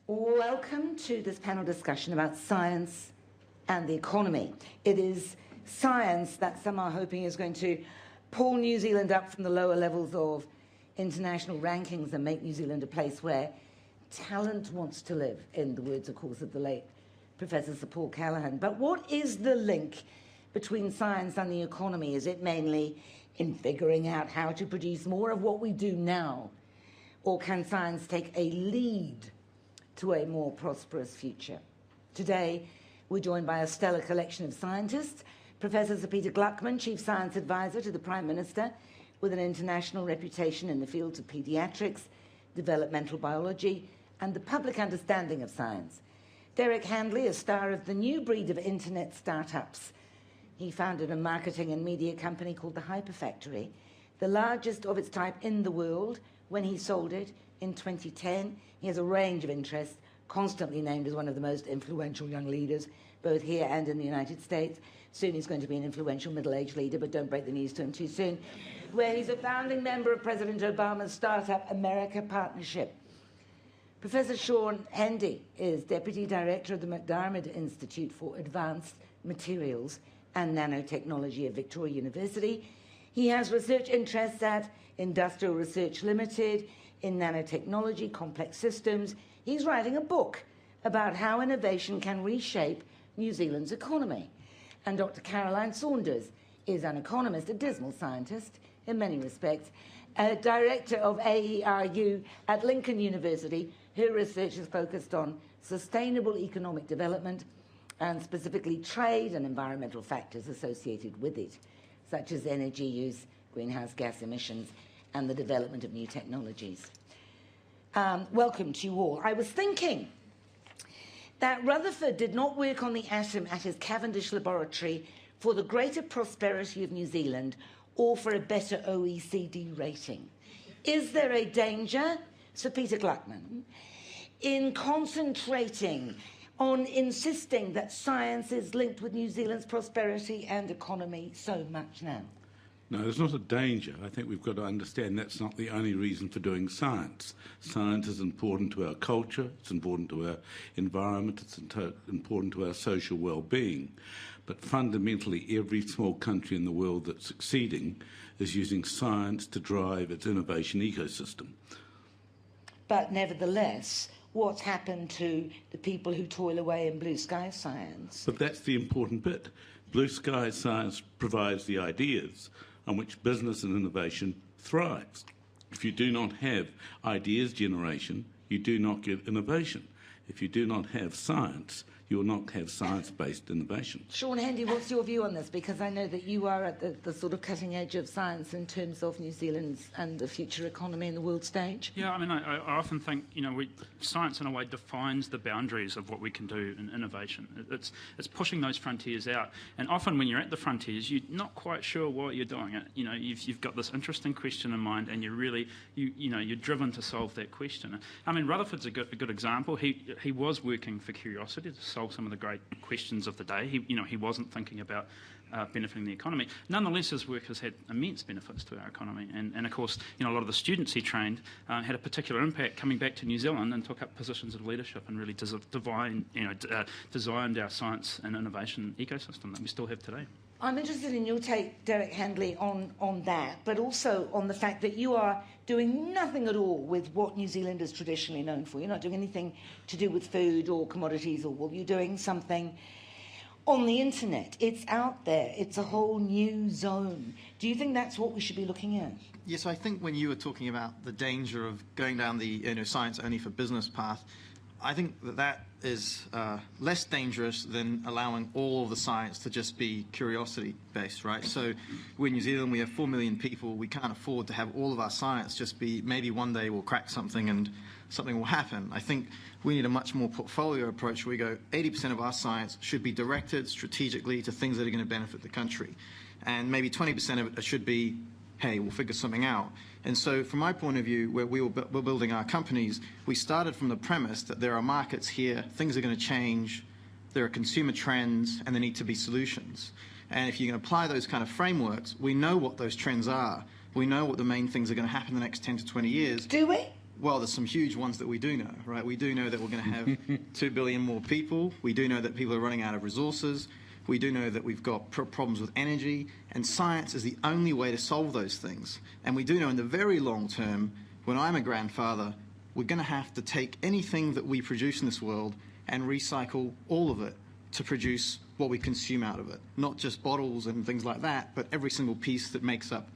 Welcome to this panel discussion about science and the economy. It is science that some are hoping is going to pull New Zealand up from the lower levels of international rankings and make New Zealand a place where talent wants to live, in the words, of course, of the late Professor Sir Paul Callaghan. But what is the link between science and the economy? Is it mainly in figuring out how to produce more of what we do now? Or can science take a lead to a more prosperous future? Today, we're joined by a stellar collection of scientists. Professor Sir Peter Gluckman, Chief Science Advisor to the Prime Minister, with an international reputation in the fields of paediatrics, developmental biology, and the public understanding of science. Derek Handley, a star of the new breed of internet startups. He founded a marketing and media company called the Hyper Factory, the largest of its type in the world, when he sold it in 2010. He has a range of interests, constantly named as one of the most influential young leaders, both here and in the United States. Soon he's going to be an influential middle-aged leader, but don't break the news to him too soon, where he's a founding member of President Obama's Startup America Partnership. Professor Sean Hendy is Deputy Director of the McDiarmid Institute for Advanced Materials and Nanotechnology at Victoria University. He has research interests at Industrial Research Limited, in nanotechnology, complex systems. He's writing a book about how innovation can reshape New Zealand's economy. And Dr. Caroline Saunders is an economist, a dismal scientist in many respects, a director of AERU at Lincoln University. Her research is focused on sustainable economic development and specifically trade and environmental factors associated with it, such as energy use, greenhouse gas emissions, and the development of new technologies. Welcome to you all. I was thinking that Rutherford did not work on the atom at his Cavendish laboratory for the greater prosperity of New Zealand or for a better OECD rating. Is there a danger, Sir Peter Gluckman, in concentrating on insisting that science is linked with New Zealand's prosperity and economy so much now? No, there's not a danger. I think we've got to understand that's not the only reason for doing science. Science is important to our culture, it's important to our environment, it's important to our social well-being. But fundamentally, every small country in the world that's succeeding is using science to drive its innovation ecosystem. But nevertheless, what's happened to the people who toil away in blue sky science? But that's the important bit. Blue sky science provides the ideas on which business and innovation thrives. If you do not have ideas generation, you do not get innovation. If you do not have science, you will not have science-based innovation. Sean Hendy, what's your view on this? Because I know that you are at the sort of cutting edge of science in terms of New Zealand's and the future economy in the world stage. Yeah, I mean, I often think, science in a way defines the boundaries of what we can do in innovation. It's pushing those frontiers out. And often when you're at the frontiers, you're not quite sure what you're doing. You've got this interesting question in mind, and you're driven to solve that question. I mean, Rutherford's a good example. He was working for curiosity to solve some of the great questions of the day. He wasn't thinking about benefiting the economy. Nonetheless, his work has had immense benefits to our economy. And of course, a lot of the students he trained had a particular impact coming back to New Zealand and took up positions of leadership and really designed our science and innovation ecosystem that we still have today. I'm interested in your take, Derek Handley, on that, but also on the fact that you are doing nothing at all with what New Zealand is traditionally known for. You're not doing anything to do with food or commodities or wool. You're doing something on the internet. It's out there. It's a whole new zone. Do you think that's what we should be looking at? Yes, I think when you were talking about the danger of going down the science only for business path, I think that is less dangerous than allowing all of the science to just be curiosity-based, right? So we're in New Zealand, we have 4 million people. We can't afford to have all of our science just be maybe one day we'll crack something and something will happen. I think we need a much more portfolio approach where we go 80% of our science should be directed strategically to things that are going to benefit the country. And maybe 20% of it should be, hey, we'll figure something out. And so from my point of view, where we're building our companies, we started from the premise that there are markets here, things are going to change, there are consumer trends, and there need to be solutions. And if you can apply those kind of frameworks, we know what those trends are. We know what the main things are going to happen in the next 10 to 20 years. Do we? Well, there's some huge ones that we do know, right? We do know that we're going to have 2 billion more people. We do know that people are running out of resources. We do know that we've got problems with energy, and science is the only way to solve those things. And we do know in the very long term, when I'm a grandfather, we're going to have to take anything that we produce in this world and recycle all of it to produce what we consume out of it. Not just bottles and things like that, but every single piece that makes up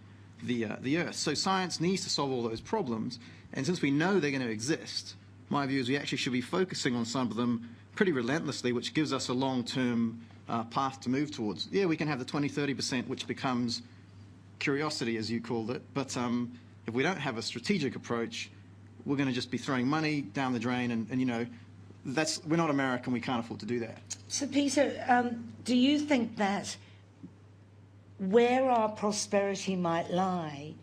the Earth. So science needs to solve all those problems. And since we know they're going to exist, my view is we actually should be focusing on some of them pretty relentlessly, which gives us a long-term path to move towards. Yeah, we can have the 20-30%, which becomes curiosity, as you called it. But if we don't have a strategic approach, we're going to just be throwing money down the drain. And you know, we're not American. We can't afford to do that. So, Peter, do you think that where our prosperity might lie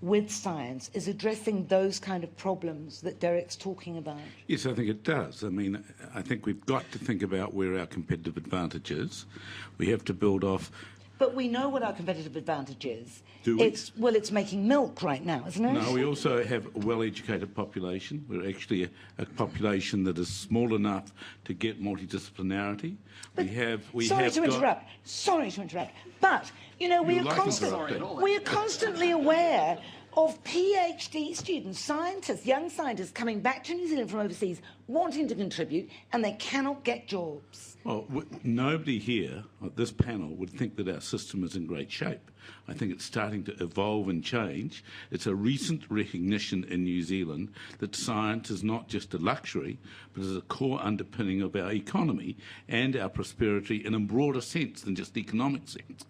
with science is addressing those kind of problems that Derek's talking about? Yes, I think it does. I mean, I think we've got to think about where our competitive advantage is. We have to build off. But we know what our competitive advantage is. Do we? It's making milk right now, isn't it? No, we also have a well-educated population. We're actually a population that is small enough to get multidisciplinarity. But sorry to interrupt. But, you know, we are constantly aware of PhD students, scientists, young scientists coming back to New Zealand from overseas wanting to contribute, and they cannot get jobs. Well, nobody here at this panel would think that our system is in great shape. I think it's starting to evolve and change. It's a recent recognition in New Zealand that science is not just a luxury, but is a core underpinning of our economy and our prosperity in a broader sense than just economic sense.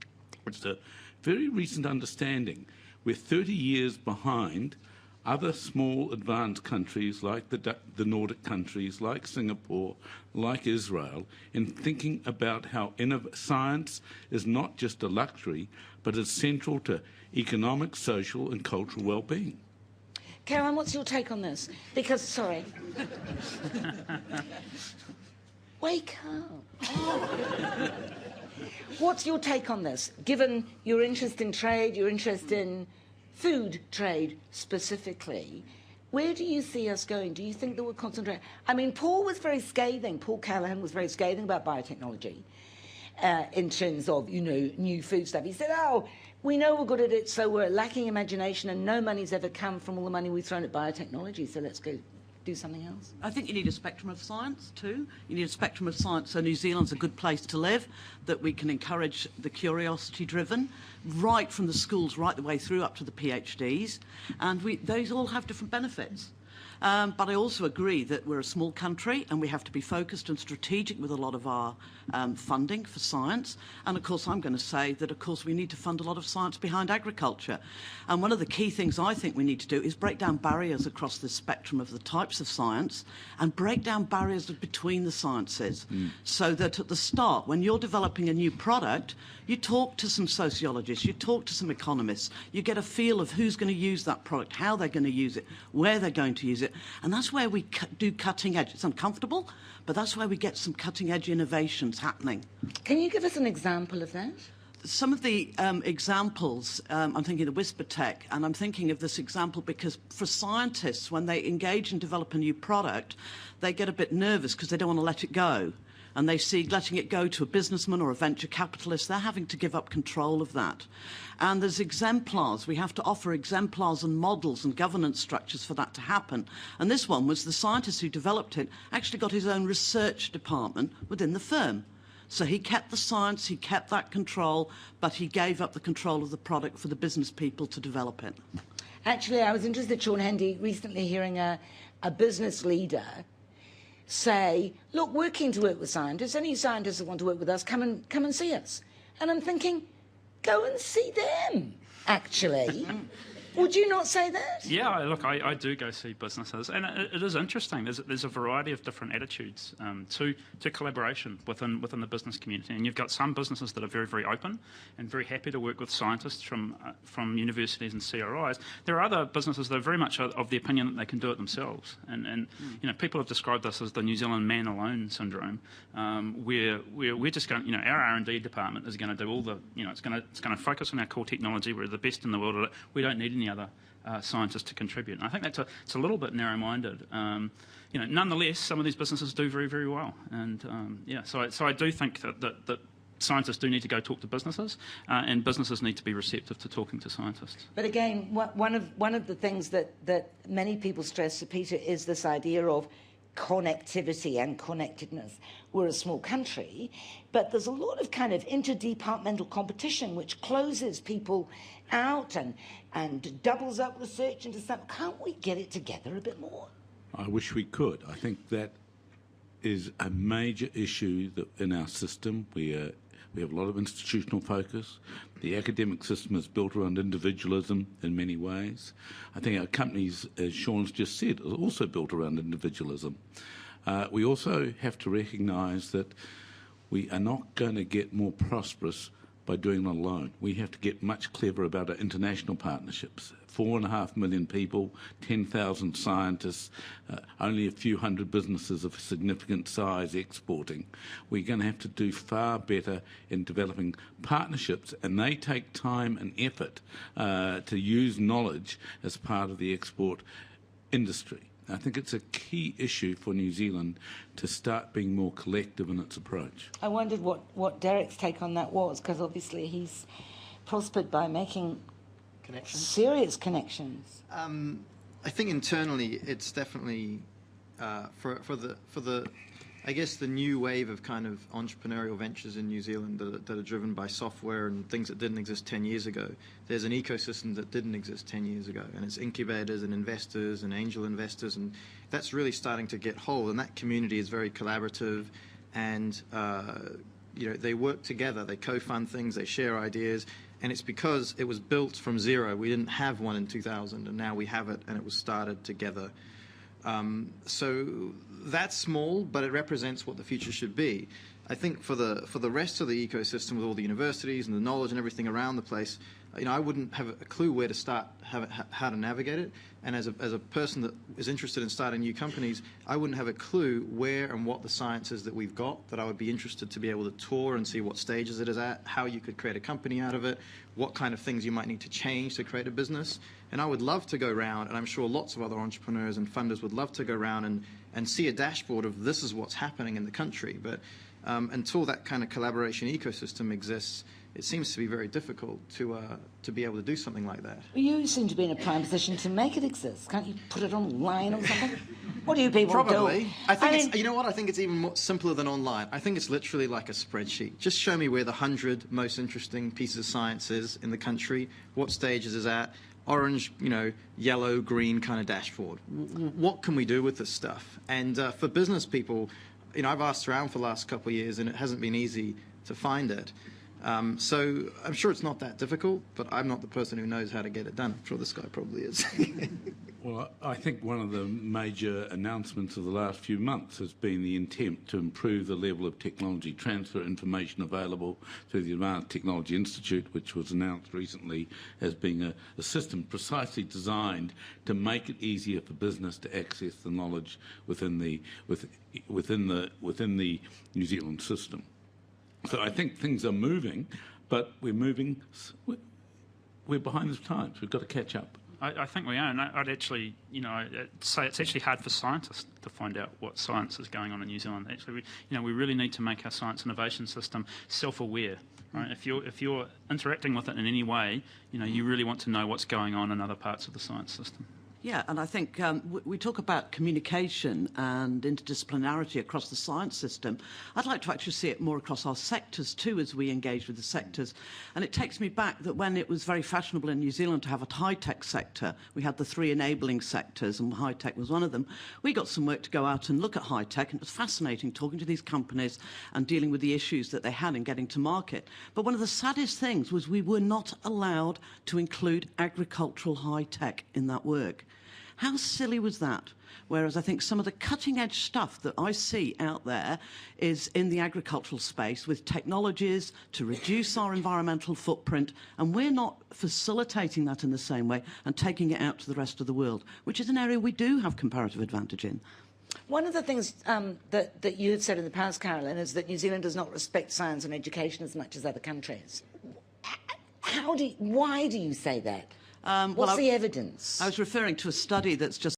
It's a very recent understanding. We're 30 years behind other small advanced countries like the Nordic countries, like Singapore, like Israel, in thinking about how science is not just a luxury, but is central to economic, social and cultural well-being. Caroline, what's your take on this? Because, sorry. Wake up. What's your take on this, given your interest in trade, your interest in food trade specifically? Where do you see us going? Do you think that we'll concentrate? I mean, Paul Callahan was very scathing about biotechnology in terms of, you know, new food stuff. He said, oh, we know we're good at it, so we're lacking imagination and no money's ever come from all the money we've thrown at biotechnology, so let's go do something else. I think you need a spectrum of science too. You need a spectrum of science so New Zealand's a good place to live, that we can encourage the curiosity driven, right from the schools right the way through up to the PhDs, and those all have different benefits. But I also agree that we're a small country and we have to be focused and strategic with a lot of our funding for science. And of course, I'm going to say that, of course, we need to fund a lot of science behind agriculture. And one of the key things I think we need to do is break down barriers across the spectrum of the types of science and break down barriers between the sciences. So that at the start, when you're developing a new product, you talk to some sociologists, you talk to some economists, you get a feel of who's going to use that product, how they're going to use it, where they're going to use it. And that's where we do cutting edge. It's uncomfortable, but that's where we get some cutting edge innovations happening. Can you give us an example of that? Some of the examples, I'm thinking of Whisper Tech, and I'm thinking of this example because for scientists, when they engage and develop a new product, they get a bit nervous because they don't want to let it go. And they see letting it go to a businessman or a venture capitalist, they're having to give up control of that. And there's exemplars. We have to offer exemplars and models and governance structures for that to happen. And this one was the scientist who developed it actually got his own research department within the firm. So he kept the science, he kept that control, but he gave up the control of the product for the business people to develop it. Actually, I was interested, Sean Hendy, recently hearing a business leader say, look, we're keen to work with scientists. Any scientists that want to work with us, come and see us. And I'm thinking, go and see them, actually. Would you not say that? Yeah, look, I do go see businesses, and it is interesting. There's a variety of different attitudes to collaboration within the business community, and you've got some businesses that are very, very open and very happy to work with scientists from universities and CRIs. There are other businesses that are very much of the opinion that they can do it themselves, and you know, people have described this as the New Zealand man alone syndrome, where we're just going, you know, our R&D department is going to do all the, you know, it's going to focus on our core technology. We're the best in the world at it. We don't need any any other scientists to contribute. And I think it's a little bit narrow-minded. Nonetheless, some of these businesses do very, very well. And so I do think that scientists do need to go talk to businesses, and businesses need to be receptive to talking to scientists. But again, one of the things that many people stress to Peter is this idea of connectivity and connectedness. We're a small country, but there's a lot of kind of interdepartmental competition which closes people out and doubles up research into something. Can't we get it together a bit more? I wish we could. I think that is a major issue in our system. We have a lot of institutional focus. The academic system is built around individualism in many ways. I think our companies, as Sean's just said, are also built around individualism. We also have to recognise that we are not going to get more prosperous by doing it alone. We have to get much clever about our international partnerships. 4.5 million people, 10,000 scientists, only a few hundred businesses of significant size exporting. We're going to have to do far better in developing partnerships, and they take time and effort to use knowledge as part of the export industry. I think it's a key issue for New Zealand to start being more collective in its approach. I wondered what Derek's take on that was, because obviously he's prospered by making serious connections. I think internally it's definitely for the I guess the new wave of kind of entrepreneurial ventures in New Zealand that are driven by software and things that didn't exist 10 years ago. There's an ecosystem that didn't exist 10 years ago, and it's incubators and investors and angel investors, and that's really starting to get hold. And that community is very collaborative, and they work together, they co-fund things, they share ideas, and it's because it was built from zero. We didn't have one in 2000, and now we have it, and it was started together. So that's small, but it represents what the future should be. I think for the rest of the ecosystem, with all the universities and the knowledge and everything around the place, I wouldn't have a clue where to start, how to navigate it. And as a person that is interested in starting new companies, I wouldn't have a clue where and what the science is that we've got that I would be interested to be able to tour and see what stages it is at, how you could create a company out of it, what kind of things you might need to change to create a business. And I would love to go around, and I'm sure lots of other entrepreneurs and funders would love to go around and see a dashboard of this is what's happening in the country. But until that kind of collaboration ecosystem exists, it seems to be very difficult to be able to do something like that. Well, you seem to be in a prime position to make it exist. Can't you put it online or something? What do you people do? Probably. I think I think it's even more simpler than online. I think it's literally like a spreadsheet. Just show me where the 100 most interesting pieces of science is in the country, what stages is at, orange, yellow, green kind of dashboard. What can we do with this stuff? And for business people, I've asked around for the last couple of years, and it hasn't been easy to find it. So I'm sure it's not that difficult, but I'm not the person who knows how to get it done. I'm sure this guy probably is. Well, I think one of the major announcements of the last few months has been the intent to improve the level of technology transfer information available through the Advanced Technology Institute, which was announced recently as being a system precisely designed to make it easier for business to access the knowledge within the New Zealand system. So I think things are moving, but we're behind the times. We've got to catch up. I think we are, and I'd actually, say it's actually hard for scientists to find out what science is going on in New Zealand. Actually, we really need to make our science innovation system self-aware. Right? If you're interacting with it in any way, you really want to know what's going on in other parts of the science system. Yeah, and I think we talk about communication and interdisciplinarity across the science system. I'd like to actually see it more across our sectors too, as we engage with the sectors. And it takes me back that when it was very fashionable in New Zealand to have a high-tech sector, we had the 3 enabling sectors, and high-tech was one of them. We got some work to go out and look at high-tech, and it was fascinating talking to these companies and dealing with the issues that they had in getting to market. But one of the saddest things was we were not allowed to include agricultural high-tech in that work. How silly was that? Whereas I think some of the cutting-edge stuff that I see out there is in the agricultural space with technologies to reduce our environmental footprint, and we're not facilitating that in the same way and taking it out to the rest of the world, which is an area we do have comparative advantage in. One of the things that you have said in the past, Carolyn, is that New Zealand does not respect science and education as much as other countries. Why do you say that? What's the evidence? I was referring to a study that's just